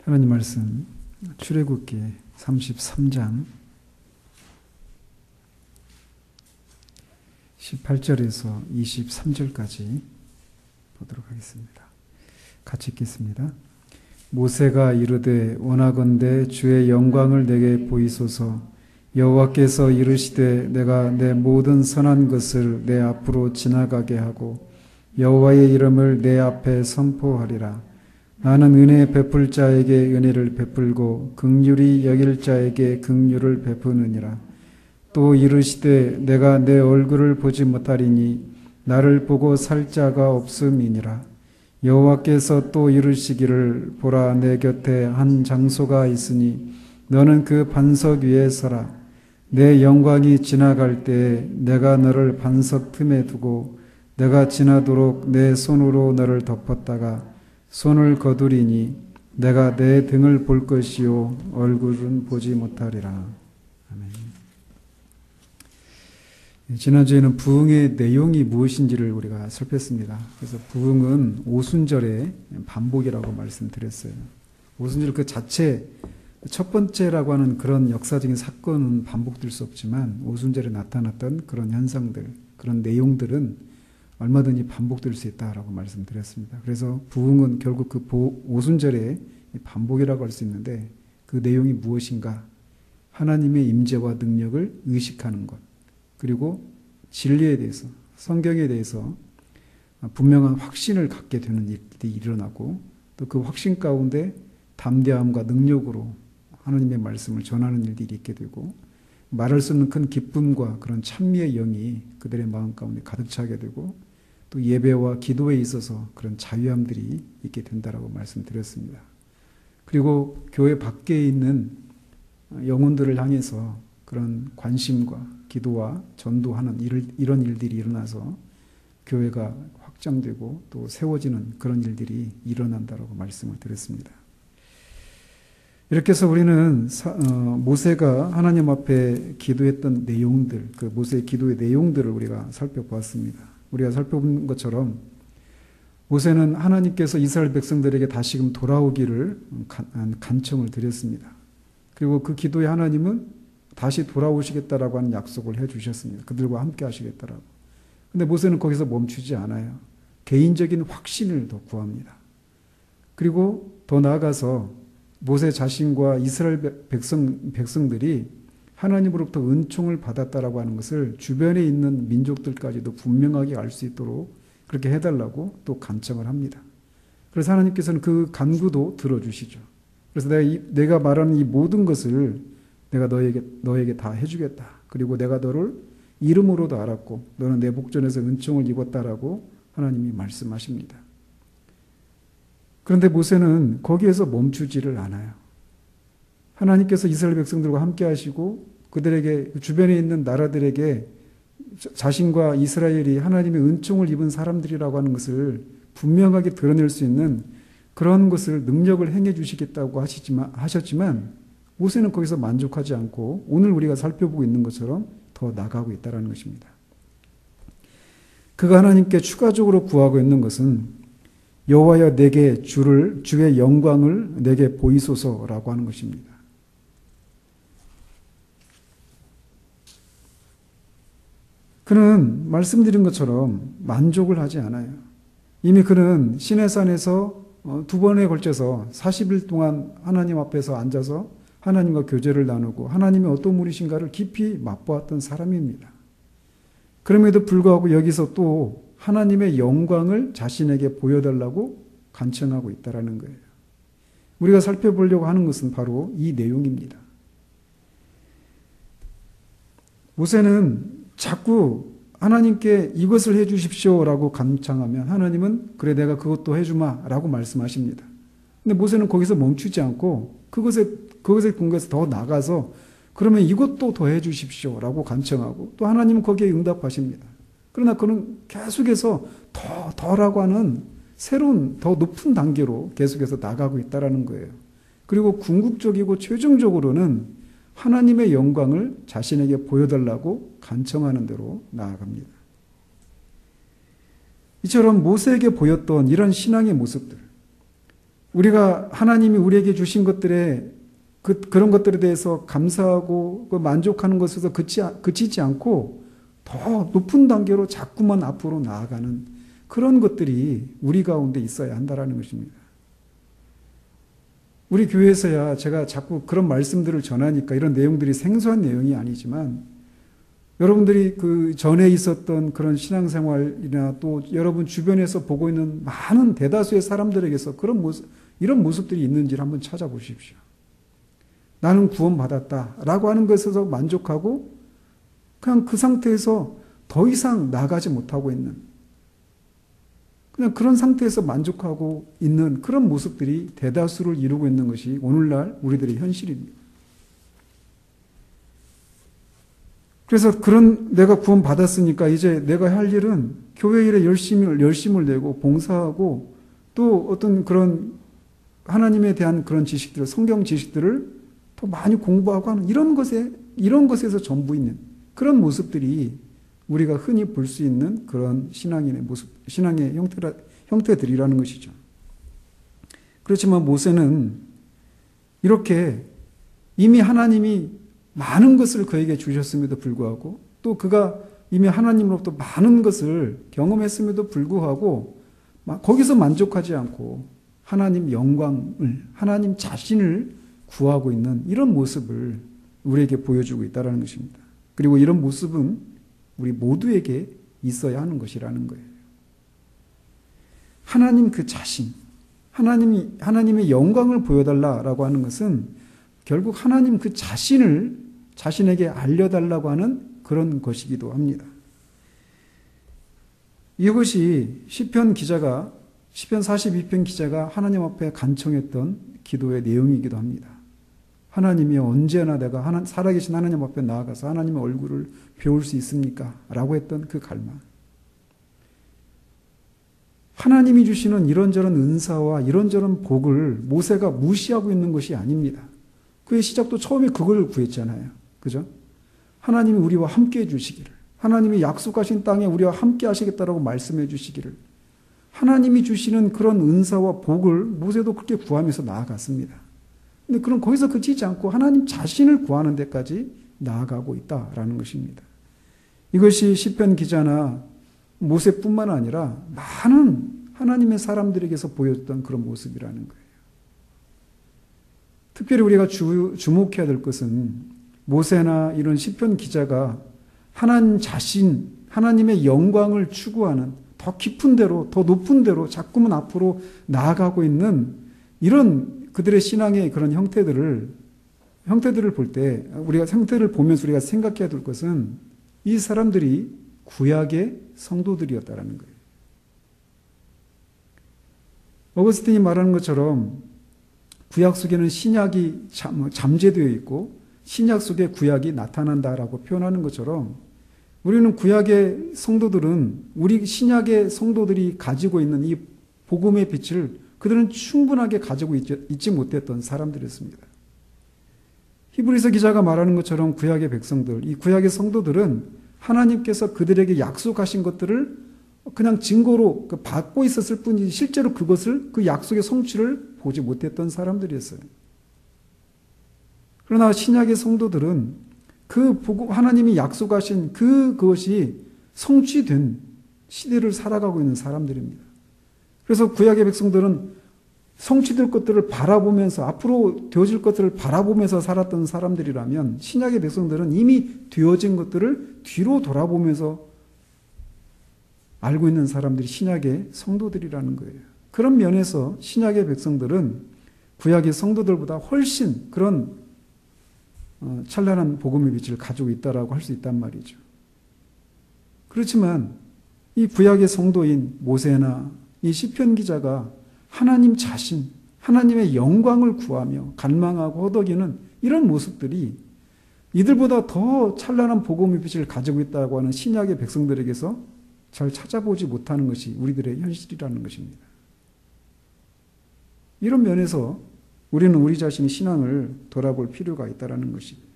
하나님 말씀 출애굽기 33장 18절에서 23절까지 보도록 하겠습니다. 같이 읽겠습니다. 모세가 이르되 원하건대 주의 영광을 내게 보이소서. 여호와께서 이르시되 내가 내 모든 선한 것을 내 앞으로 지나가게 하고 여호와의 이름을 내 앞에 선포하리라. 나는 은혜 베풀 자에게 은혜를 베풀고 긍휼히 여길 자에게 긍휼을 베푸느니라. 또 이르시되 내가 내 얼굴을 보지 못하리니 나를 보고 살 자가 없음이니라. 여호와께서 또 이르시기를 보라 내 곁에 한 장소가 있으니 너는 그 반석 위에 서라. 내 영광이 지나갈 때에 내가 너를 반석 틈에 두고 내가 지나도록 내 손으로 너를 덮었다가 손을 거두리니 내가 내 등을 볼 것이요 얼굴은 보지 못하리라. 아멘. 지난주에는 부흥의 내용이 무엇인지를 우리가 살폈습니다. 그래서 부흥은 오순절의 반복이라고 말씀드렸어요. 오순절 그 자체 첫 번째라고 하는 그런 역사적인 사건은 반복될 수 없지만 오순절에 나타났던 그런 현상들, 그런 내용들은 얼마든지 반복될 수 있다라고 말씀드렸습니다. 그래서 부흥은 결국 그 오순절의 반복이라고 할 수 있는데 그 내용이 무엇인가? 하나님의 임재와 능력을 의식하는 것, 그리고 진리에 대해서, 성경에 대해서 분명한 확신을 갖게 되는 일들이 일어나고 또 그 확신 가운데 담대함과 능력으로 하나님의 말씀을 전하는 일들이 있게 되고 말할 수 없는 큰 기쁨과 그런 찬미의 영이 그들의 마음 가운데 가득 차게 되고 또 예배와 기도에 있어서 그런 자유함들이 있게 된다라고 말씀드렸습니다. 그리고 교회 밖에 있는 영혼들을 향해서 그런 관심과 기도와 전도하는 이런 일들이 일어나서 교회가 확장되고 또 세워지는 그런 일들이 일어난다라고 말씀을 드렸습니다. 이렇게 해서 우리는 모세가 하나님 앞에 기도했던 내용들, 그 모세의 기도의 내용들을 우리가 살펴보았습니다. 우리가 살펴본 것처럼 모세는 하나님께서 이스라엘 백성들에게 다시금 돌아오기를 간청을 드렸습니다. 그리고 그 기도에 하나님은 다시 돌아오시겠다라고 하는 약속을 해주셨습니다. 그들과 함께 하시겠다라고. 근데 모세는 거기서 멈추지 않아요. 개인적인 확신을 더 구합니다. 그리고 더 나아가서 모세 자신과 이스라엘 백성들이 하나님으로부터 은총을 받았다라고 하는 것을 주변에 있는 민족들까지도 분명하게 알 수 있도록 그렇게 해달라고 또 간청을 합니다. 그래서 하나님께서는 그 간구도 들어주시죠. 그래서 내가 말하는 이 모든 것을 내가 너에게 다 해주겠다. 그리고 내가 너를 이름으로도 알았고 너는 내 복전에서 은총을 입었다라고 하나님이 말씀하십니다. 그런데 모세는 거기에서 멈추지를 않아요. 하나님께서 이스라엘 백성들과 함께 하시고 그들에게 주변에 있는 나라들에게 자신과 이스라엘이 하나님의 은총을 입은 사람들이라고 하는 것을 분명하게 드러낼 수 있는 그런 것을 능력을 행해 주시겠다고 하셨지만 모세는 거기서 만족하지 않고 오늘 우리가 살펴보고 있는 것처럼 더 나가고 있다는 것입니다. 그가 하나님께 추가적으로 구하고 있는 것은 여호와여 내게 주의 영광을 내게 보이소서라고 하는 것입니다. 그는 말씀드린 것처럼 만족을 하지 않아요. 이미 그는 시내산에서 2번에 걸쳐서 40일 동안 하나님 앞에서 앉아서 하나님과 교제를 나누고 하나님이 어떤 분이신가를 깊이 맛보았던 사람입니다. 그럼에도 불구하고 여기서 또 하나님의 영광을 자신에게 보여달라고 간청하고 있다는 거예요. 우리가 살펴보려고 하는 것은 바로 이 내용입니다. 모세는 자꾸 하나님께 이것을 해 주십시오라고 간청하면 하나님은 그래 내가 그것도 해주마 라고 말씀하십니다. 근데 모세는 거기서 멈추지 않고 그것에 근거해서 더 나가서 그러면 이것도 더 해 주십시오라고 간청하고 또 하나님은 거기에 응답하십니다. 그러나 그는 계속해서 더라고 하는 새로운 더 높은 단계로 계속해서 나가고 있다는 거예요. 그리고 궁극적이고 최종적으로는 하나님의 영광을 자신에게 보여달라고 간청하는 대로 나아갑니다. 이처럼 모세에게 보였던 이런 신앙의 모습들, 우리가 하나님이 우리에게 주신 것들에 그런 것들에 대해서 감사하고 만족하는 것에서 그치지 않고 더 높은 단계로 자꾸만 앞으로 나아가는 그런 것들이 우리 가운데 있어야 한다는 것입니다. 우리 교회에서야 제가 자꾸 그런 말씀들을 전하니까 이런 내용들이 생소한 내용이 아니지만 여러분들이 그 전에 있었던 그런 신앙생활이나 또 여러분 주변에서 보고 있는 많은 대다수의 사람들에게서 이런 모습들이 있는지를 한번 찾아보십시오. 나는 구원받았다라고 하는 것에서 만족하고 그냥 그 상태에서 더 이상 나가지 못하고 있는 그냥 그런 상태에서 만족하고 있는 그런 모습들이 대다수를 이루고 있는 것이 오늘날 우리들의 현실입니다. 그래서 내가 구원받았으니까 이제 내가 할 일은 교회 일에 열심을 내고 봉사하고 또 어떤 그런 하나님에 대한 그런 지식들을, 성경 지식들을 더 많이 공부하고 하는 이런 것에서 전부 있는 그런 모습들이 우리가 흔히 볼 수 있는 그런 신앙의 형태들이라는 것이죠. 그렇지만 모세는 이렇게 이미 하나님이 많은 것을 그에게 주셨음에도 불구하고 또 그가 이미 하나님으로부터 많은 것을 경험했음에도 불구하고 거기서 만족하지 않고 하나님 영광을, 하나님 자신을 구하고 있는 이런 모습을 우리에게 보여주고 있다는 것입니다. 그리고 이런 모습은 우리 모두에게 있어야 하는 것이라는 거예요. 하나님 그 자신, 하나님의 영광을 보여달라라고 하는 것은 결국 하나님 그 자신을 자신에게 알려달라고 하는 그런 것이기도 합니다. 이것이 시편 42편 기자가 하나님 앞에 간청했던 기도의 내용이기도 합니다. 하나님이 언제나 내가 살아계신 하나님 앞에 나아가서 하나님의 얼굴을 배울 수 있습니까? 라고 했던 그 갈망. 하나님이 주시는 이런저런 은사와 이런저런 복을 모세가 무시하고 있는 것이 아닙니다. 그의 시작도 처음에 그걸 구했잖아요. 그죠? 하나님이 우리와 함께 해주시기를, 하나님이 약속하신 땅에 우리와 함께 하시겠다라고 말씀해 주시기를, 하나님이 주시는 그런 은사와 복을 모세도 그렇게 구하면서 나아갔습니다. 근데 그럼 거기서 그치지 않고 하나님 자신을 구하는 데까지 나아가고 있다라는 것입니다. 이것이 시편 기자나 모세뿐만 아니라 많은 하나님의 사람들에게서 보였던 그런 모습이라는 거예요. 특별히 우리가 주목해야 될 것은 모세나 이런 시편 기자가 하나님 자신, 하나님의 영광을 추구하는 더 깊은 데로, 더 높은 데로 자꾸만 앞으로 나아가고 있는 이런 그들의 신앙의 그런 형태들을 볼 때, 우리가 형태를 보면서 우리가 생각해야 될 것은 이 사람들이 구약의 성도들이었다라는 거예요. 어거스틴이 말하는 것처럼 구약 속에는 신약이 잠재되어 있고 신약 속에 구약이 나타난다라고 표현하는 것처럼 우리는 구약의 성도들은 우리 신약의 성도들이 가지고 있는 이 복음의 빛을 그들은 충분하게 가지고 있지 못했던 사람들이었습니다. 히브리서 기자가 말하는 것처럼 구약의 백성들, 이 구약의 성도들은 하나님께서 그들에게 약속하신 것들을 그냥 증거로 받고 있었을 뿐이지 실제로 그 약속의 성취를 보지 못했던 사람들이었어요. 그러나 신약의 성도들은 그 하나님이 약속하신 그것이 성취된 시대를 살아가고 있는 사람들입니다. 그래서 구약의 백성들은 성취될 것들을 바라보면서 앞으로 되어질 것들을 바라보면서 살았던 사람들이라면 신약의 백성들은 이미 되어진 것들을 뒤로 돌아보면서 알고 있는 사람들이 신약의 성도들이라는 거예요. 그런 면에서 신약의 백성들은 구약의 성도들보다 훨씬 그런 찬란한 복음의 빛을 가지고 있다라고 할 수 있단 말이죠. 그렇지만 이 구약의 성도인 모세나 이 시편 기자가 하나님 자신, 하나님의 영광을 구하며 갈망하고 허덕이는 이런 모습들이 이들보다 더 찬란한 복음의 빛을 가지고 있다고 하는 신약의 백성들에게서 잘 찾아보지 못하는 것이 우리들의 현실이라는 것입니다. 이런 면에서 우리는 우리 자신의 신앙을 돌아볼 필요가 있다는 것입니다.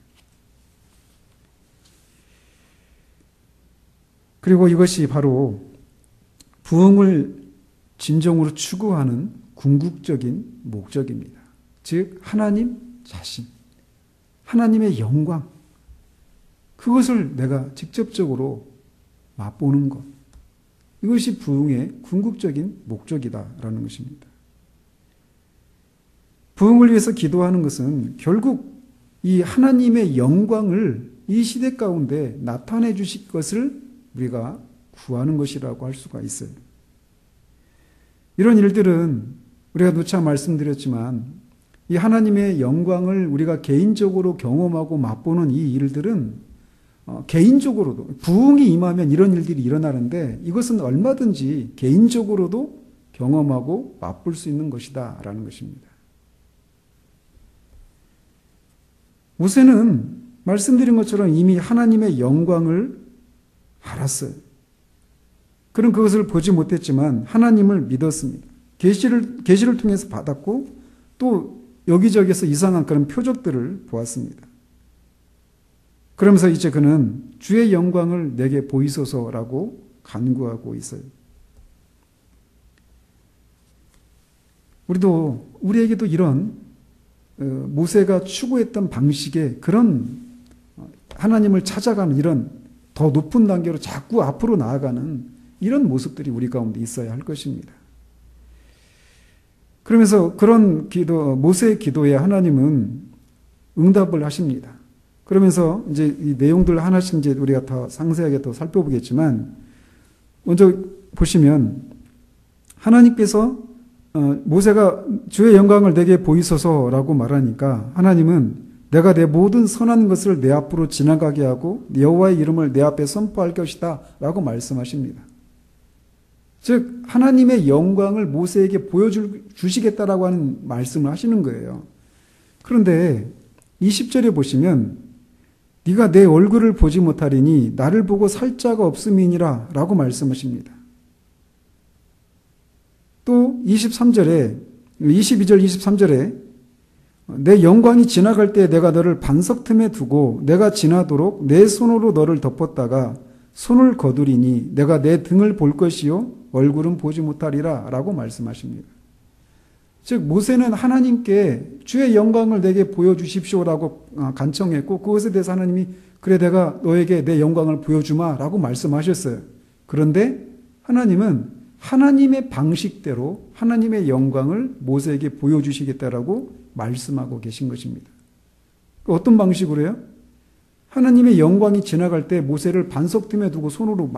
그리고 이것이 바로 부흥을 진정으로 추구하는 궁극적인 목적입니다. 즉 하나님 자신, 하나님의 영광, 그것을 내가 직접적으로 맛보는 것, 이것이 부흥의 궁극적인 목적이다라는 것입니다. 부흥을 위해서 기도하는 것은 결국 이 하나님의 영광을 이 시대 가운데 나타내 주실 것을 우리가 구하는 것이라고 할 수가 있어요. 이런 일들은 우리가 누차 말씀드렸지만 이 하나님의 영광을 우리가 개인적으로 경험하고 맛보는 이 일들은 개인적으로도 부흥이 임하면 이런 일들이 일어나는데 이것은 얼마든지 개인적으로도 경험하고 맛볼 수 있는 것이다 라는 것입니다. 모세는 말씀드린 것처럼 이미 하나님의 영광을 알았어요. 그는 그것을 보지 못했지만 하나님을 믿었습니다. 계시를 통해서 받았고 또 여기저기서 이상한 그런 표적들을 보았습니다. 그러면서 이제 그는 주의 영광을 내게 보이소서라고 간구하고 있어요. 우리에게도 이런 모세가 추구했던 방식의 그런 하나님을 찾아가는 이런 더 높은 단계로 자꾸 앞으로 나아가는 이런 모습들이 우리 가운데 있어야 할 것입니다. 그러면서 그런 모세의 기도에 하나님은 응답을 하십니다. 그러면서 이제 이 내용들 하나씩 이제 우리가 더 상세하게 더 살펴보겠지만 먼저 보시면 하나님께서 모세가 주의 영광을 내게 보이소서라고 말하니까 하나님은 내가 내 모든 선한 것을 내 앞으로 지나가게 하고 여호와의 이름을 내 앞에 선포할 것이다 라고 말씀하십니다. 즉 하나님의 영광을 모세에게 보여주시겠다라고 하는 말씀을 하시는 거예요. 그런데 20절에 보시면 네가 내 얼굴을 보지 못하리니 나를 보고 살 자가 없음이니라 라고 말씀하십니다. 또 22절 23절에 내 영광이 지나갈 때 내가 너를 반석 틈에 두고 내가 지나도록 내 손으로 너를 덮었다가 손을 거두리니 내가 내 등을 볼 것이요 얼굴은 보지 못하리라 라고 말씀하십니다. 즉 모세는 하나님께 주의 영광을 내게 보여주십시오라고 간청했고 그것에 대해서 하나님이 그래 내가 너에게 내 영광을 보여주마 라고 말씀하셨어요. 그런데 하나님은 하나님의 방식대로 하나님의 영광을 모세에게 보여주시겠다라고 말씀하고 계신 것입니다. 어떤 방식으로요? 하나님의 영광이 지나갈 때 모세를 반석 틈에 두고 손으로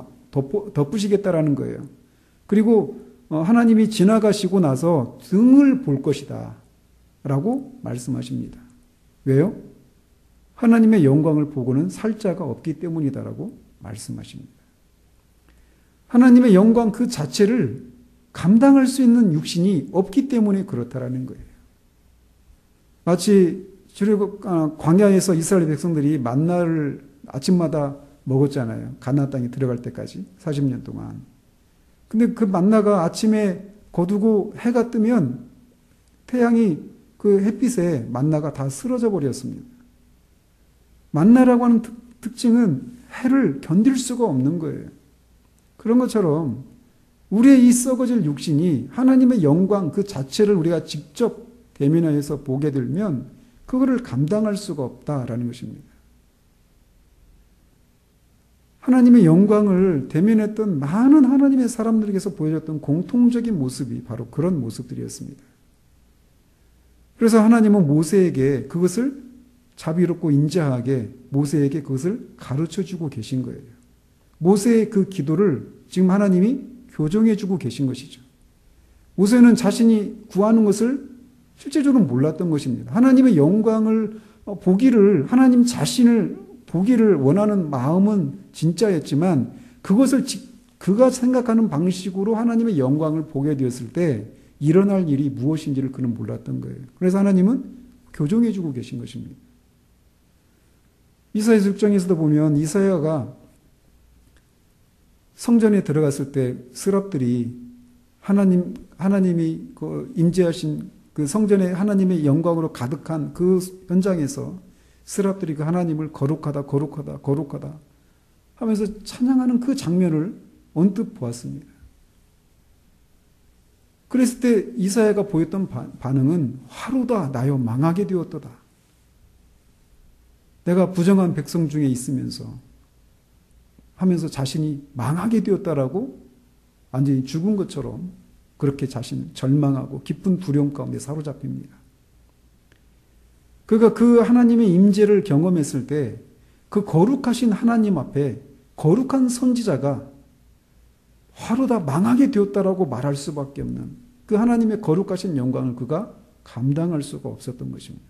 덮으시겠다라는 거예요. 그리고 하나님이 지나가시고 나서 등을 볼 것이다 라고 말씀하십니다. 왜요? 하나님의 영광을 보고는 살 자가 없기 때문이다라고 말씀하십니다. 하나님의 영광 그 자체를 감당할 수 있는 육신이 없기 때문에 그렇다라는 거예요. 마치 광야에서 이스라엘 백성들이 만나를 아침마다 먹었잖아요. 가나안 땅에 들어갈 때까지 40년 동안. 근데 그 만나가 아침에 거두고 해가 뜨면 태양이 그 햇빛에 만나가 다 쓰러져 버렸습니다. 만나라고 하는 특징은 해를 견딜 수가 없는 거예요. 그런 것처럼 우리의 이 썩어질 육신이 하나님의 영광 그 자체를 우리가 직접 대면해서 보게 되면 그거를 감당할 수가 없다라는 것입니다. 하나님의 영광을 대면했던 많은 하나님의 사람들에게서 보여줬던 공통적인 모습이 바로 그런 모습들이었습니다. 그래서 하나님은 모세에게 그것을 자비롭고 인자하게 모세에게 그것을 가르쳐주고 계신 거예요. 모세의 그 기도를 지금 하나님이 교정해주고 계신 것이죠. 모세는 자신이 구하는 것을 실제적으로 몰랐던 것입니다. 하나님의 영광을 보기를 하나님 자신을 보기를 원하는 마음은 진짜였지만 그것을 그가 생각하는 방식으로 하나님의 영광을 보게 되었을 때 일어날 일이 무엇인지를 그는 몰랐던 거예요. 그래서 하나님은 교정해주고 계신 것입니다. 이사야서 6장에서도 보면 이사야가 성전에 들어갔을 때 스랍들이 하나님이 임재하신 그 성전에 하나님의 영광으로 가득한 그 현장에서 스랍들이 그 하나님을 거룩하다 거룩하다 거룩하다 하면서 찬양하는 그 장면을 언뜻 보았습니다. 그랬을 때 이사야가 보였던 반응은 화로다 나여 망하게 되었도다. 내가 부정한 백성 중에 있으면서 하면서 자신이 망하게 되었다라고 완전히 죽은 것처럼 그렇게 자신 절망하고 깊은 두려움 가운데 사로잡힙니다. 그가 그 하나님의 임재를 경험했을 때 그 거룩하신 하나님 앞에 거룩한 선지자가 화로다 망하게 되었다라고 말할 수밖에 없는 그 하나님의 거룩하신 영광을 그가 감당할 수가 없었던 것입니다.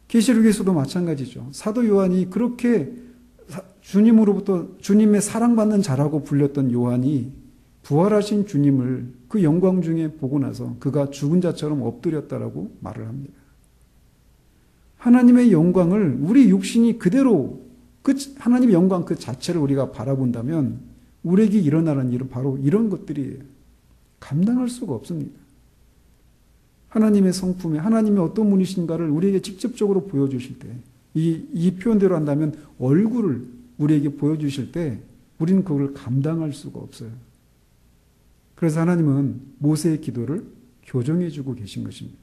계시록에서도 마찬가지죠. 사도 요한이 그렇게 주님으로부터 주님의 사랑받는 자라고 불렸던 요한이 부활하신 주님을 그 영광 중에 보고 나서 그가 죽은 자처럼 엎드렸다라고 말을 합니다. 하나님의 영광을 우리 육신이 그대로 그 하나님의 영광 그 자체를 우리가 바라본다면 우리에게 일어나는 일은 바로 이런 것들이에요. 감당할 수가 없습니다. 하나님의 성품에 하나님의 어떤 분이신가를 우리에게 직접적으로 보여주실 때 이 표현대로 한다면 얼굴을 우리에게 보여주실 때 우리는 그걸 감당할 수가 없어요. 그래서 하나님은 모세의 기도를 교정해 주고 계신 것입니다.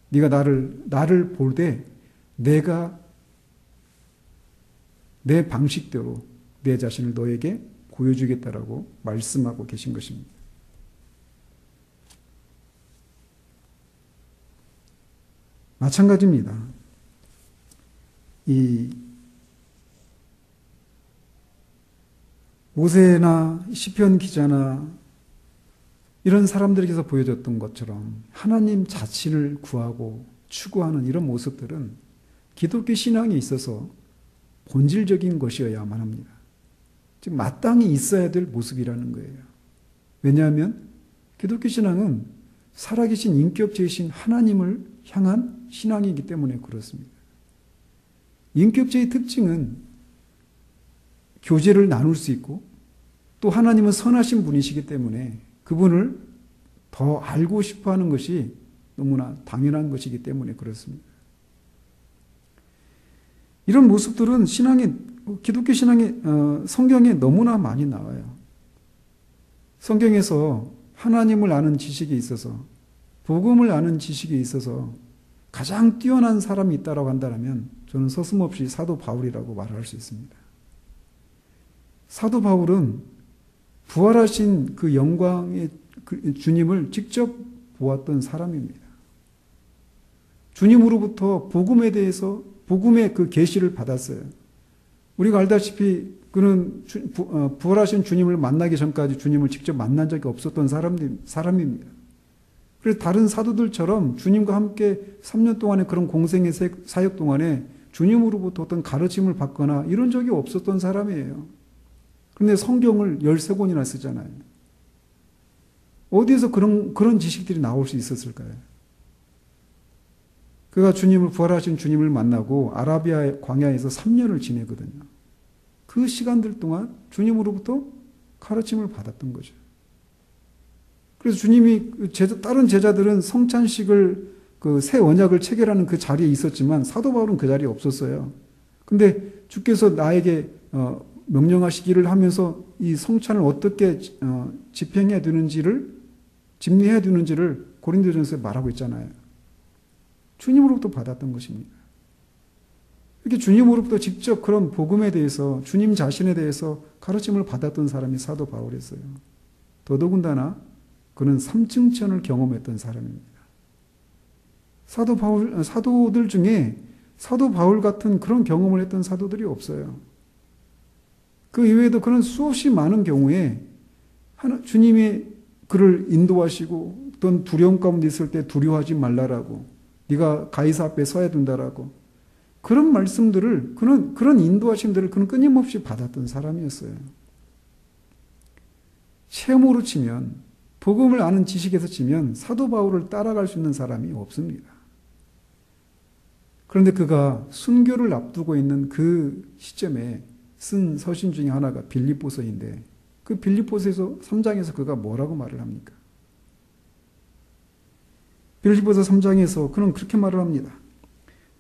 네가 나를 볼 때 내가 내 방식대로 내 자신을 너에게 보여주겠다라고 말씀하고 계신 것입니다. 마찬가지입니다. 이 모세나 시편 기자나 이런 사람들에게서 보여줬던 것처럼 하나님 자신을 구하고 추구하는 이런 모습들은 기독교 신앙에 있어서 본질적인 것이어야만 합니다. 즉 마땅히 있어야 될 모습이라는 거예요. 왜냐하면 기독교 신앙은 살아계신 인격체이신 하나님을 향한 신앙이기 때문에 그렇습니다. 인격체의 특징은 교제를 나눌 수 있고 또 하나님은 선하신 분이시기 때문에 그분을 더 알고 싶어 하는 것이 너무나 당연한 것이기 때문에 그렇습니다. 이런 모습들은 기독교 신앙의 성경에 너무나 많이 나와요. 성경에서 하나님을 아는 지식에 있어서 복음을 아는 지식에 있어서 가장 뛰어난 사람이 있다고 한다면 저는 서슴없이 사도 바울이라고 말할 수 있습니다. 사도 바울은 부활하신 그 영광의 주님을 직접 보았던 사람입니다. 주님으로부터 복음에 대해서 복음의 그 계시를 받았어요. 우리가 알다시피 그는 부활하신 주님을 만나기 전까지 주님을 직접 만난 적이 없었던 사람입니다. 그래서 다른 사도들처럼 주님과 함께 3년 동안의 그런 공생의 사역 동안에 주님으로부터 어떤 가르침을 받거나 이런 적이 없었던 사람이에요. 그런데 성경을 13권이나 쓰잖아요. 어디에서 그런 지식들이 나올 수 있었을까요? 그가 부활하신 주님을 만나고 아라비아 광야에서 3년을 지내거든요. 그 시간들 동안 주님으로부터 가르침을 받았던 거죠. 그래서 주님이 다른 제자들은 성찬식을 그 새 언약을 체결하는 그 자리에 있었지만 사도 바울은 그 자리에 없었어요. 근데 주께서 나에게 명령하시기를 하면서 이 성찬을 어떻게 집행해야 되는지를 집례해야 되는지를 고린도전서에 말하고 있잖아요. 주님으로부터 받았던 것입니다. 이렇게 주님으로부터 직접 그런 복음에 대해서 주님 자신에 대해서 가르침을 받았던 사람이 사도 바울이었어요. 더더군다나 그는 삼층천을 경험했던 사람입니다. 사도들 중에 사도 바울 같은 그런 경험을 했던 사도들이 없어요. 그 이외에도 그런 수없이 많은 경우에 주님이 그를 인도하시고 어떤 두려움 가운데 있을 때 두려워하지 말라라고 네가 가이사 앞에 서야 된다라고 그런 말씀들을 그런 인도하심들을 그는 끊임없이 받았던 사람이었어요. 체험으로 치면 복음을 아는 지식에서 치면 사도 바울을 따라갈 수 있는 사람이 없습니다. 그런데 그가 순교를 앞두고 있는 그 시점에 쓴 서신 중에 하나가 빌립보서인데 그 빌립보서에서 3장에서 그가 뭐라고 말을 합니까? 빌립보서 3장에서 그는 그렇게 말을 합니다.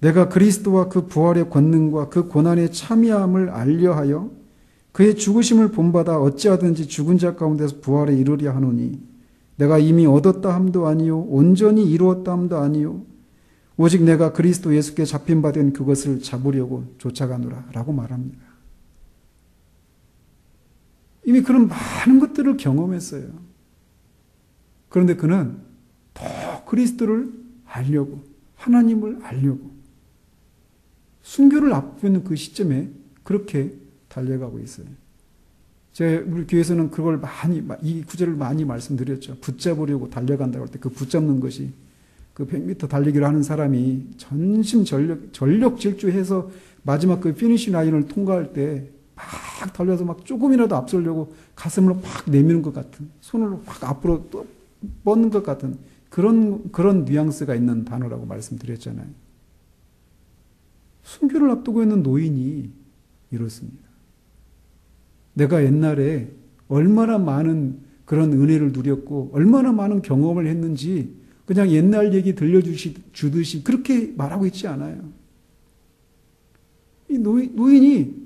내가 그리스도와 그 부활의 권능과 그 고난의 참여함을 알려하여 그의 죽으심을 본받아 어찌하든지 죽은 자 가운데서 부활에 이르려 하노니 내가 이미 얻었다 함도 아니요 온전히 이루었다 함도 아니요 오직 내가 그리스도 예수께 잡힌 바 된 그것을 잡으려고 쫓아가노라 라고 말합니다. 이미 그런 많은 것들을 경험했어요. 그런데 그는 더 그리스도를 알려고, 하나님을 알려고, 순교를 앞두고 있는 그 시점에 그렇게 달려가고 있어요. 우리 교회에서는 그걸 이 구절을 많이 말씀드렸죠. 붙잡으려고 달려간다고 할 때 그 붙잡는 것이 그 100m 달리기를 하는 사람이 전력 질주해서 마지막 그 피니시 라인을 통과할 때 막 달려서 막 조금이라도 앞서려고 가슴을 막 내미는 것 같은, 손을 막 앞으로 또 뻗는 것 같은 그런 뉘앙스가 있는 단어라고 말씀드렸잖아요. 순교를 앞두고 있는 노인이 이렇습니다. 내가 옛날에 얼마나 많은 그런 은혜를 누렸고 얼마나 많은 경험을 했는지 그냥 옛날 얘기 들려주듯이 그렇게 말하고 있지 않아요. 이 노인이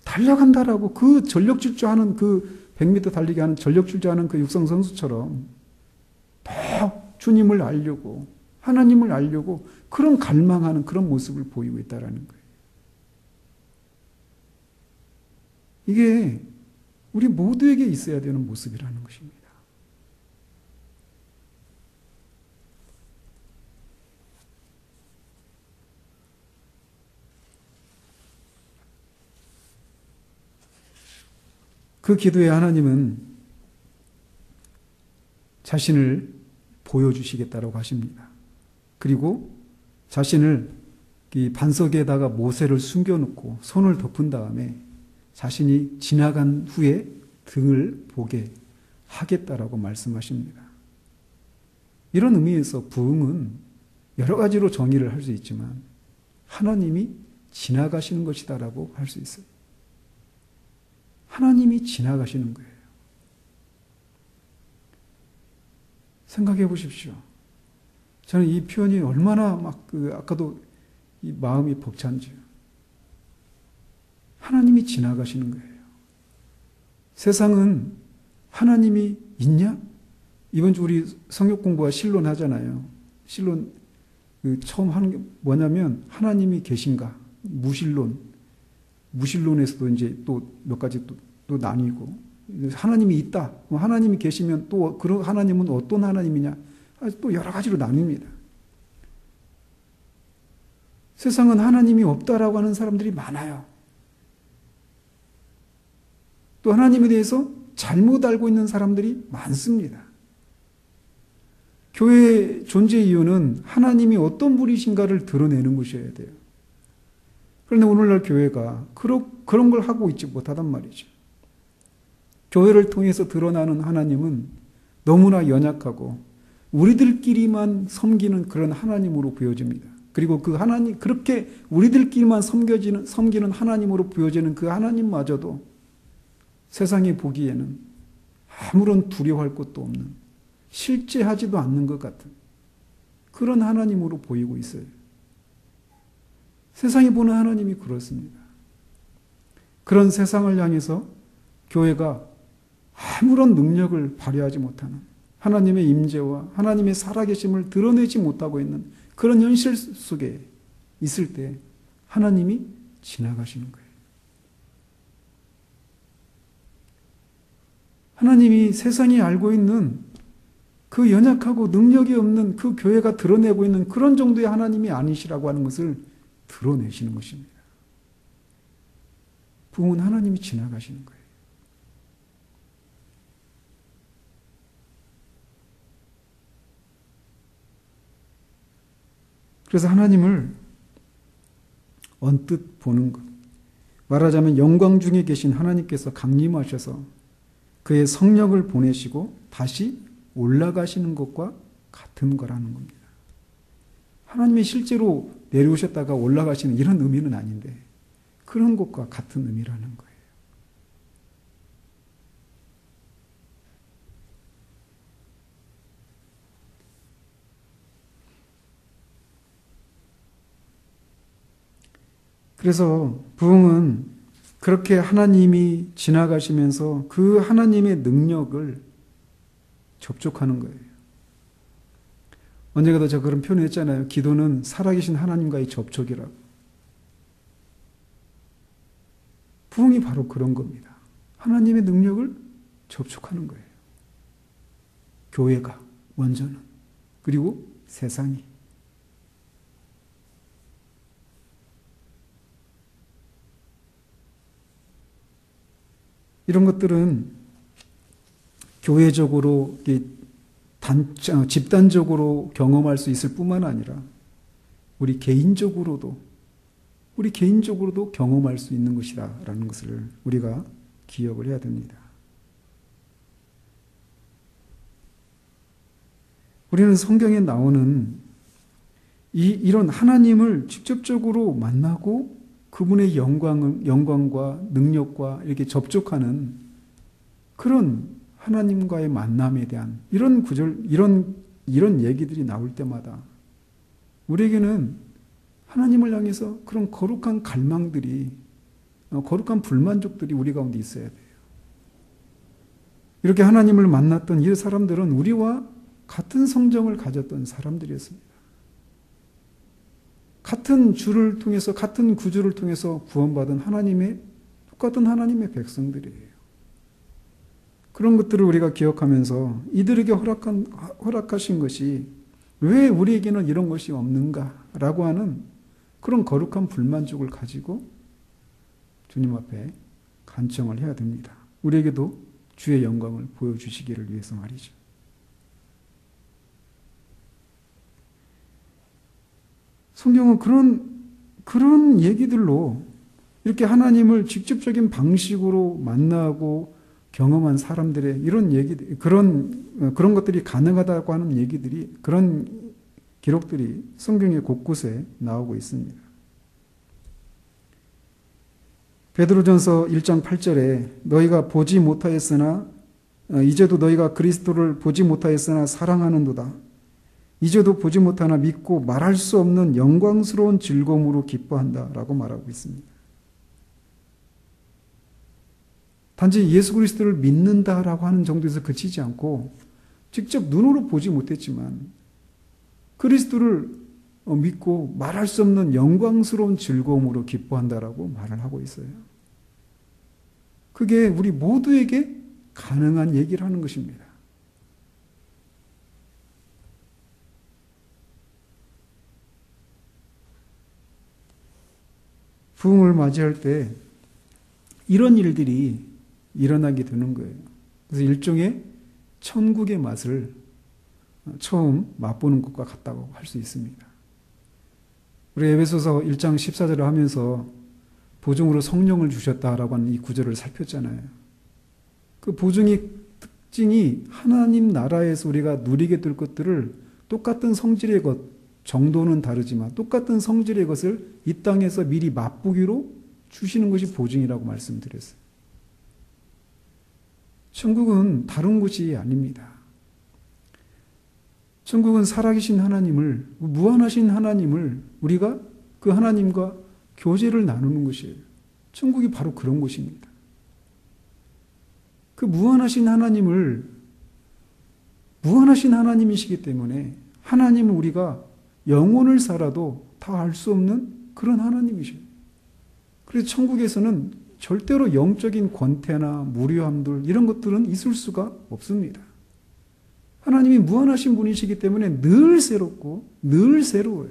달려간다라고 그 전력 질주하는 그 100m 달리기 하는 전력 질주하는 그 육상 선수처럼 더 주님을 알려고 하나님을 알려고 그런 갈망하는 그런 모습을 보이고 있다라는 거예요. 이게 우리 모두에게 있어야 되는 모습이라는 것입니다. 그 기도에 하나님은 자신을 보여주시겠다고 하십니다. 그리고 자신을 이 반석에다가 모세를 숨겨놓고 손을 덮은 다음에 자신이 지나간 후에 등을 보게 하겠다라고 말씀하십니다. 이런 의미에서 부흥은 여러 가지로 정의를 할 수 있지만 하나님이 지나가시는 것이다라고 할 수 있어요. 하나님이 지나가시는 거예요. 생각해 보십시오. 저는 이 표현이 얼마나 아까도 이 마음이 벅찬지요. 하나님이 지나가시는 거예요. 세상은 하나님이 있냐? 이번 주 우리 성역 공부와 신론 하잖아요. 신론 처음 하는 게 뭐냐면 하나님이 계신가? 무신론에서도 이제 또 몇 가지 또 나뉘고 하나님이 있다. 하나님이 계시면 또 그 하나님은 어떤 하나님이냐? 또 여러 가지로 나뉩니다. 세상은 하나님이 없다라고 하는 사람들이 많아요. 또 하나님에 대해서 잘못 알고 있는 사람들이 많습니다. 교회의 존재 이유는 하나님이 어떤 분이신가를 드러내는 것이어야 돼요. 그런데 오늘날 교회가 그런 걸 하고 있지 못하단 말이죠. 교회를 통해서 드러나는 하나님은 너무나 연약하고 우리들끼리만 섬기는 그런 하나님으로 보여집니다. 그리고 그 하나님, 그렇게 우리들끼리만 섬기는 하나님으로 보여지는 그 하나님마저도 세상이 보기에는 아무런 두려워할 것도 없는, 실제하지도 않는 것 같은 그런 하나님으로 보이고 있어요. 세상이 보는 하나님이 그렇습니다. 그런 세상을 향해서 교회가 아무런 능력을 발휘하지 못하는 하나님의 임재와 하나님의 살아계심을 드러내지 못하고 있는 그런 현실 속에 있을 때 하나님이 지나가시는 거예요. 하나님이 세상이 알고 있는 그 연약하고 능력이 없는 그 교회가 드러내고 있는 그런 정도의 하나님이 아니시라고 하는 것을 드러내시는 것입니다. 부흥은 하나님이 지나가시는 거예요. 그래서 하나님을 언뜻 보는 것, 말하자면 영광 중에 계신 하나님께서 강림하셔서 그의 성령을 보내시고 다시 올라가시는 것과 같은 거라는 겁니다. 하나님이 실제로 내려오셨다가 올라가시는 이런 의미는 아닌데 그런 것과 같은 의미라는 거예요. 그래서 부흥은 그렇게 하나님이 지나가시면서 그 하나님의 능력을 접촉하는 거예요. 언젠가도 제가 그런 표현을 했잖아요. 기도는 살아계신 하나님과의 접촉이라고. 부흥이 바로 그런 겁니다. 하나님의 능력을 접촉하는 거예요. 교회가 먼저는. 그리고 세상이. 이런 것들은 교회적으로 집단적으로 경험할 수 있을 뿐만 아니라 우리 개인적으로도 경험할 수 있는 것이다라는 것을 우리가 기억을 해야 됩니다. 우리는 성경에 나오는 이런 하나님을 직접적으로 만나고 그분의 영광과 능력과 이렇게 접촉하는 그런 하나님과의 만남에 대한 이런 구절, 이런 얘기들이 나올 때마다 우리에게는 하나님을 향해서 그런 거룩한 갈망들이, 거룩한 불만족들이 우리 가운데 있어야 돼요. 이렇게 하나님을 만났던 이 사람들은 우리와 같은 성정을 가졌던 사람들이었습니다. 같은 주를 통해서, 같은 구주를 통해서 구원받은 똑같은 하나님의 백성들이에요. 그런 것들을 우리가 기억하면서 이들에게 허락하신 것이 왜 우리에게는 이런 것이 없는가라고 하는 그런 거룩한 불만족을 가지고 주님 앞에 간청을 해야 됩니다. 우리에게도 주의 영광을 보여주시기를 위해서 말이죠. 성경은 그런 얘기들로 이렇게 하나님을 직접적인 방식으로 만나고 경험한 사람들의 이런 얘기들, 그런 것들이 가능하다고 하는 얘기들이, 그런 기록들이 성경의 곳곳에 나오고 있습니다. 베드로전서 1장 8절에 너희가 보지 못하였으나 이제도 너희가 그리스도를 보지 못하였으나 사랑하는도다. 이제도 보지 못하나 믿고 말할 수 없는 영광스러운 즐거움으로 기뻐한다라고 말하고 있습니다. 단지 예수 그리스도를 믿는다라고 하는 정도에서 그치지 않고 직접 눈으로 보지 못했지만 그리스도를 믿고 말할 수 없는 영광스러운 즐거움으로 기뻐한다라고 말을 하고 있어요. 그게 우리 모두에게 가능한 얘기를 하는 것입니다. 부흥을 맞이할 때 이런 일들이 일어나게 되는 거예요. 그래서 일종의 천국의 맛을 처음 맛보는 것과 같다고 할 수 있습니다. 우리 에베소서 1장 14절을 하면서 보증으로 성령을 주셨다라고 하는 이 구절을 살폈잖아요. 그 보증의 특징이 하나님 나라에서 우리가 누리게 될 것들을 똑같은 성질의 것, 정도는 다르지만 똑같은 성질의 것을 이 땅에서 미리 맛보기로 주시는 것이 보증이라고 말씀드렸어요. 천국은 다른 곳이 아닙니다. 천국은 살아계신 하나님을, 무한하신 하나님을 우리가 그 하나님과 교제를 나누는 것이에요. 천국이 바로 그런 곳입니다. 그 무한하신 하나님이시기 때문에 하나님은 우리가 영혼을 살아도 다 알 수 없는 그런 하나님이셔요. 그래서 천국에서는 절대로 영적인 권태나 무료함들 이런 것들은 있을 수가 없습니다. 하나님이 무한하신 분이시기 때문에 늘 새롭고 늘 새로워요.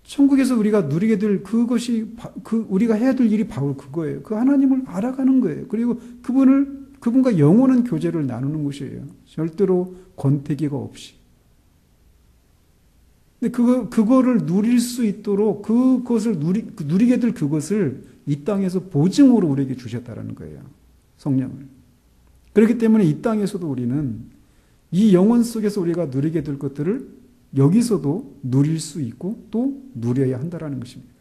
천국에서 우리가 누리게 될 그것이 우리가 해야 될 일이 바로 그거예요. 그 하나님을 알아가는 거예요. 그리고 그분과 영원한 교제를 나누는 것이에요. 절대로 권태기가 없이. 근데 그거를 누릴 수 있도록 그것을 누리게 될 그것을 이 땅에서 보증으로 우리에게 주셨다라는 거예요. 성령을. 그렇기 때문에 이 땅에서도 우리는 이 영혼 속에서 우리가 누리게 될 것들을 여기서도 누릴 수 있고 또 누려야 한다라는 것입니다.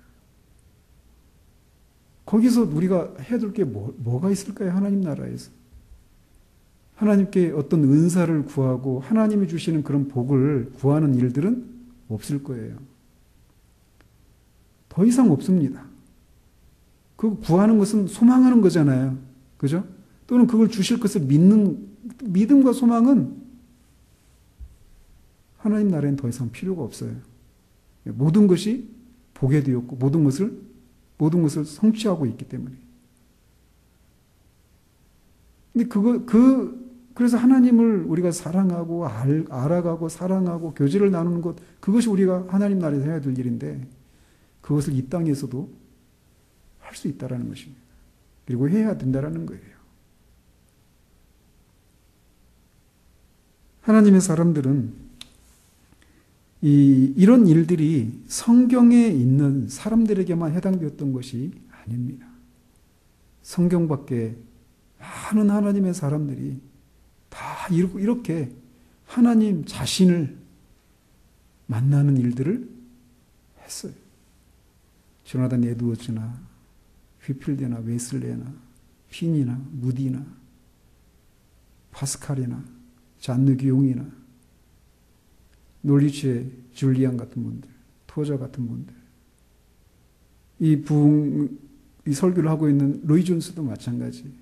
거기서 우리가 해야 될 게 뭐가 있을까요? 하나님 나라에서. 하나님께 어떤 은사를 구하고 하나님이 주시는 그런 복을 구하는 일들은 없을 거예요. 더 이상 없습니다. 그 구하는 것은 소망하는 거잖아요. 그죠? 또는 그걸 주실 것을 믿는 믿음과 소망은 하나님 나라엔 더 이상 필요가 없어요. 모든 것이 보게 되었고 모든 것을 성취하고 있기 때문에. 근데 그래서 하나님을 우리가 사랑하고 알아가고 사랑하고 교제를 나누는 것, 그것이 우리가 하나님 나라에서 해야 될 일인데 그것을 이 땅에서도 할 수 있다라는 것입니다. 그리고 해야 된다라는 거예요. 하나님의 사람들은 이런 일들이 성경에 있는 사람들에게만 해당되었던 것이 아닙니다. 성경 밖에 많은 하나님의 사람들이 다 이렇게 하나님 자신을 만나는 일들을 했어요. 조나단 에드워즈나 휘필드나 웨슬레나 핀이나 무디나 파스칼이나 잔느 기용이나 놀리치의 줄리안 같은 분들, 토저 같은 분들, 이 설교를 하고 있는 로이 존스도 마찬가지.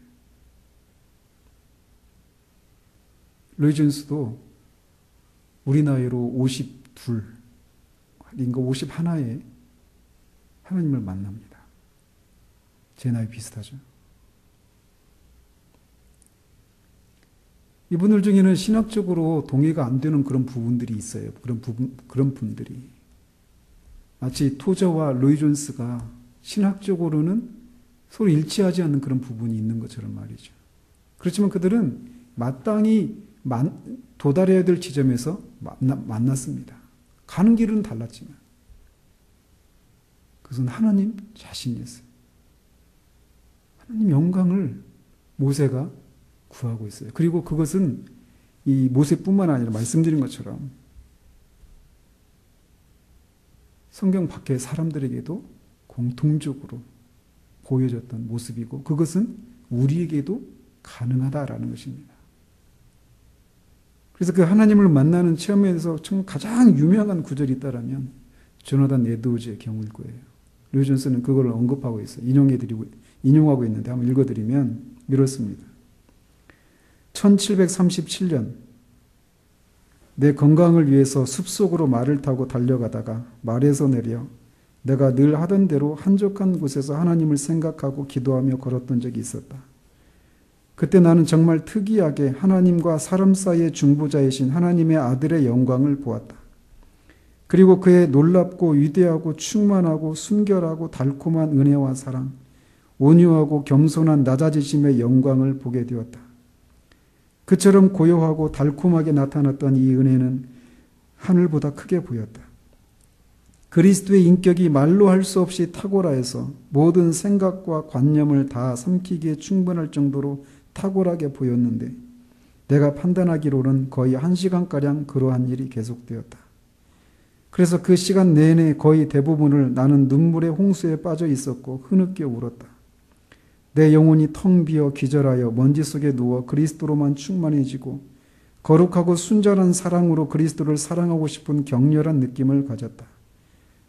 로이 존스도 우리 나이로 52, 인가 51에 하나님을 만납니다. 제 나이 비슷하죠. 이분들 중에는 신학적으로 동의가 안 되는 그런 부분들이 있어요. 그런 분들이. 마치 토저와 로이 존스가 신학적으로는 서로 일치하지 않는 그런 부분이 있는 것처럼 말이죠. 그렇지만 그들은 마땅히 도달해야 될 지점에서 만났습니다. 가는 길은 달랐지만. 그것은 하나님 자신이었어요. 하나님 영광을 모세가 구하고 있어요. 그리고 그것은 이 모세뿐만 아니라 말씀드린 것처럼 성경 밖의 사람들에게도 공통적으로 보여졌던 모습이고 그것은 우리에게도 가능하다라는 것입니다. 그래서 그 하나님을 만나는 체험에서 가장 유명한 구절이 있다라면 조나단 에드워즈의 경우일 거예요. 로이 존스는 그걸 언급하고 있어요. 인용하고 있는데 한번 읽어드리면 이렇습니다. 1737년 내 건강을 위해서 숲속으로 말을 타고 달려가다가 말에서 내려 내가 늘 하던 대로 한적한 곳에서 하나님을 생각하고 기도하며 걸었던 적이 있었다. 그때 나는 정말 특이하게 하나님과 사람 사이의 중보자이신 하나님의 아들의 영광을 보았다. 그리고 그의 놀랍고 위대하고 충만하고 순결하고 달콤한 은혜와 사랑, 온유하고 겸손한 낮아지심의 영광을 보게 되었다. 그처럼 고요하고 달콤하게 나타났던 이 은혜는 하늘보다 크게 보였다. 그리스도의 인격이 말로 할 수 없이 탁월하여서 모든 생각과 관념을 다 삼키기에 충분할 정도로 탁월하게 보였는데 내가 판단하기로는 거의 1시간가량 그러한 일이 계속되었다. 그래서 그 시간 내내 거의 대부분을 나는 눈물의 홍수에 빠져 있었고 흐느껴 울었다. 내 영혼이 텅 비어 기절하여 먼지 속에 누워 그리스도로만 충만해지고 거룩하고 순전한 사랑으로 그리스도를 사랑하고 싶은 격렬한 느낌을 가졌다.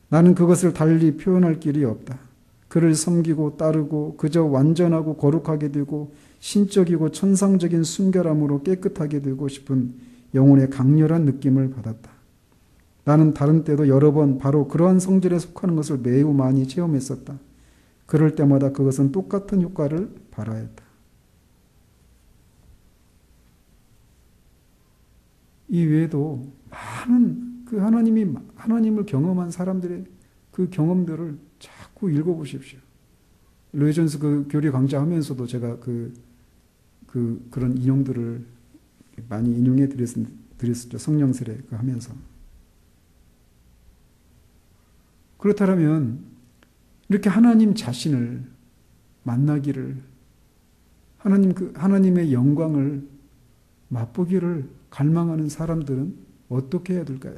나는 그것을 달리 표현할 길이 없다. 그를 섬기고 따르고 그저 완전하고 거룩하게 되고 신적이고 천상적인 순결함으로 깨끗하게 되고 싶은 영혼의 강렬한 느낌을 받았다. 나는 다른 때도 여러 번 바로 그러한 성질에 속하는 것을 매우 많이 체험했었다. 그럴 때마다 그것은 똑같은 효과를 발하였다. 이 외에도 많은 그 하나님을 경험한 사람들의 그 경험들을 자꾸 읽어보십시오. 로이 존스 그 교리 강좌하면서도 제가 그런 인용들을 많이 인용해 드렸었죠. 성령설에 하면서. 그렇다면 이렇게 하나님 자신을 만나기를 하나님의 영광을 맛보기를 갈망하는 사람들은 어떻게 해야 될까요?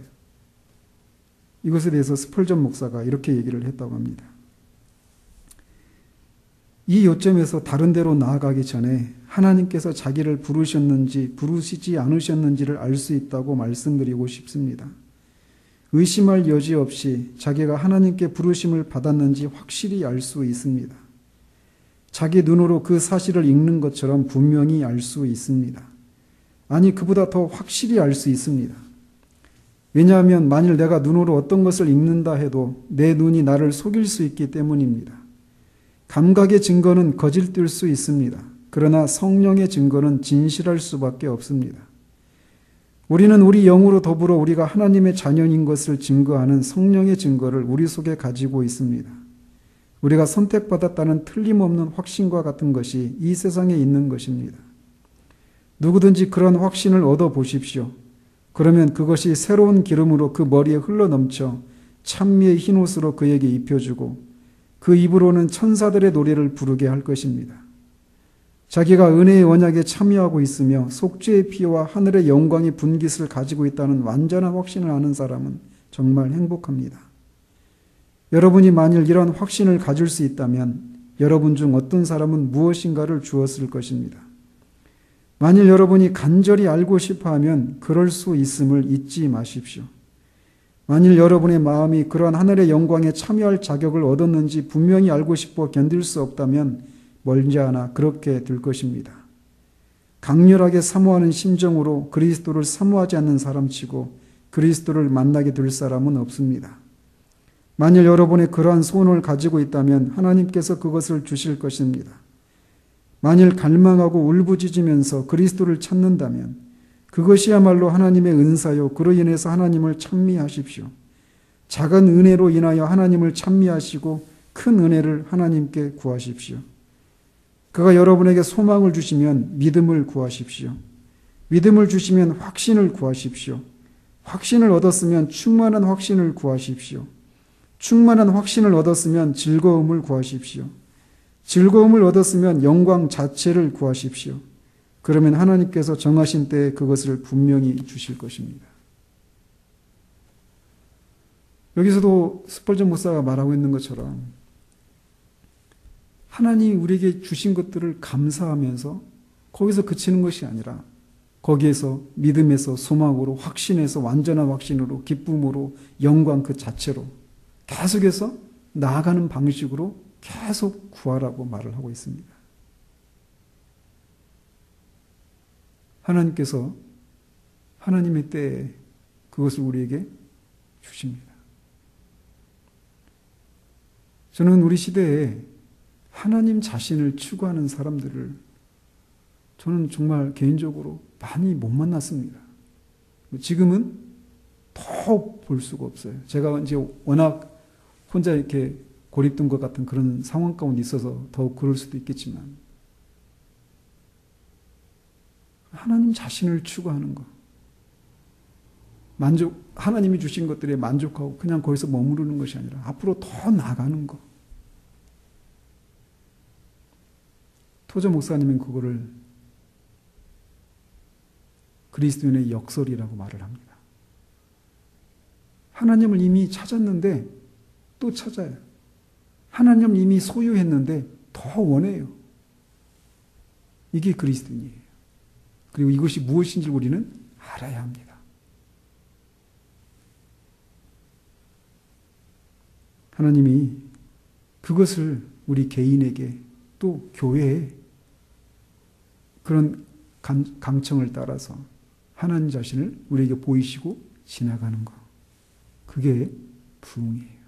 이것에 대해서 스펄전 목사가 이렇게 얘기를 했다고 합니다. 이 요점에서 다른 데로 나아가기 전에 하나님께서 자기를 부르셨는지 부르시지 않으셨는지를 알 수 있다고 말씀드리고 싶습니다. 의심할 여지 없이 자기가 하나님께 부르심을 받았는지 확실히 알 수 있습니다. 자기 눈으로 그 사실을 읽는 것처럼 분명히 알 수 있습니다. 아니, 그보다 더 확실히 알 수 있습니다. 왜냐하면 만일 내가 눈으로 어떤 것을 읽는다 해도 내 눈이 나를 속일 수 있기 때문입니다. 감각의 증거는 거짓될 수 있습니다. 그러나 성령의 증거는 진실할 수밖에 없습니다. 우리는 우리 영으로 더불어 우리가 하나님의 자녀인 것을 증거하는 성령의 증거를 우리 속에 가지고 있습니다. 우리가 선택받았다는 틀림없는 확신과 같은 것이 이 세상에 있는 것입니다. 누구든지 그런 확신을 얻어보십시오. 그러면 그것이 새로운 기름으로 그 머리에 흘러넘쳐 찬미의 흰옷으로 그에게 입혀주고 그 입으로는 천사들의 노래를 부르게 할 것입니다. 자기가 은혜의 언약에 참여하고 있으며 속죄의 피와 하늘의 영광의 분깃을 가지고 있다는 완전한 확신을 아는 사람은 정말 행복합니다. 여러분이 만일 이런 확신을 가질 수 있다면 여러분 중 어떤 사람은 무엇인가를 주었을 것입니다. 만일 여러분이 간절히 알고 싶어하면 그럴 수 있음을 잊지 마십시오. 만일 여러분의 마음이 그러한 하늘의 영광에 참여할 자격을 얻었는지 분명히 알고 싶어 견딜 수 없다면 멀지 않아 그렇게 될 것입니다. 강렬하게 사모하는 심정으로 그리스도를 사모하지 않는 사람치고 그리스도를 만나게 될 사람은 없습니다. 만일 여러분의 그러한 소원을 가지고 있다면 하나님께서 그것을 주실 것입니다. 만일 갈망하고 울부짖으면서 그리스도를 찾는다면 그것이야말로 하나님의 은사요. 그로 인해서 하나님을 찬미하십시오. 작은 은혜로 인하여 하나님을 찬미하시고 큰 은혜를 하나님께 구하십시오. 그가 여러분에게 소망을 주시면 믿음을 구하십시오. 믿음을 주시면 확신을 구하십시오. 확신을 얻었으면 충만한 확신을 구하십시오. 충만한 확신을 얻었으면 즐거움을 구하십시오. 즐거움을 얻었으면 영광 자체를 구하십시오. 그러면 하나님께서 정하신 때에 그것을 분명히 주실 것입니다. 여기서도 스펄전 목사가 말하고 있는 것처럼 하나님이 우리에게 주신 것들을 감사하면서 거기서 그치는 것이 아니라 거기에서 믿음에서 소망으로 확신에서 완전한 확신으로 기쁨으로 영광 그 자체로 계속해서 나아가는 방식으로 계속 구하라고 말을 하고 있습니다. 하나님께서 하나님의 때에 그것을 우리에게 주십니다. 저는 우리 시대에 하나님 자신을 추구하는 사람들을 저는 정말 개인적으로 많이 못 만났습니다. 지금은 더 볼 수가 없어요. 제가 이제 워낙 혼자 이렇게 고립된 것 같은 그런 상황 가운데 있어서 더욱 그럴 수도 있겠지만 하나님 자신을 추구하는 것, 하나님이 주신 것들에 만족하고 그냥 거기서 머무르는 것이 아니라 앞으로 더 나가는 것. 토저 목사님은 그거를 그리스도인의 역설이라고 말을 합니다. 하나님을 이미 찾았는데 또 찾아요. 하나님을 이미 소유했는데 더 원해요. 이게 그리스도인이에요. 그리고 이것이 무엇인지 우리는 알아야 합니다. 하나님이 그것을 우리 개인에게 또 교회에 그런 강청을 따라서 하나님 자신을 우리에게 보이시고 지나가는 것. 그게 부흥이에요.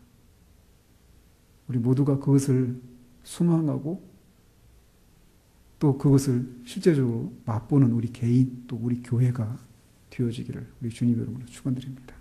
우리 모두가 그것을 소망하고 또 그것을 실제적으로 맛보는 우리 개인 또 우리 교회가 되어지기를 우리 주님 이름으로 축원드립니다.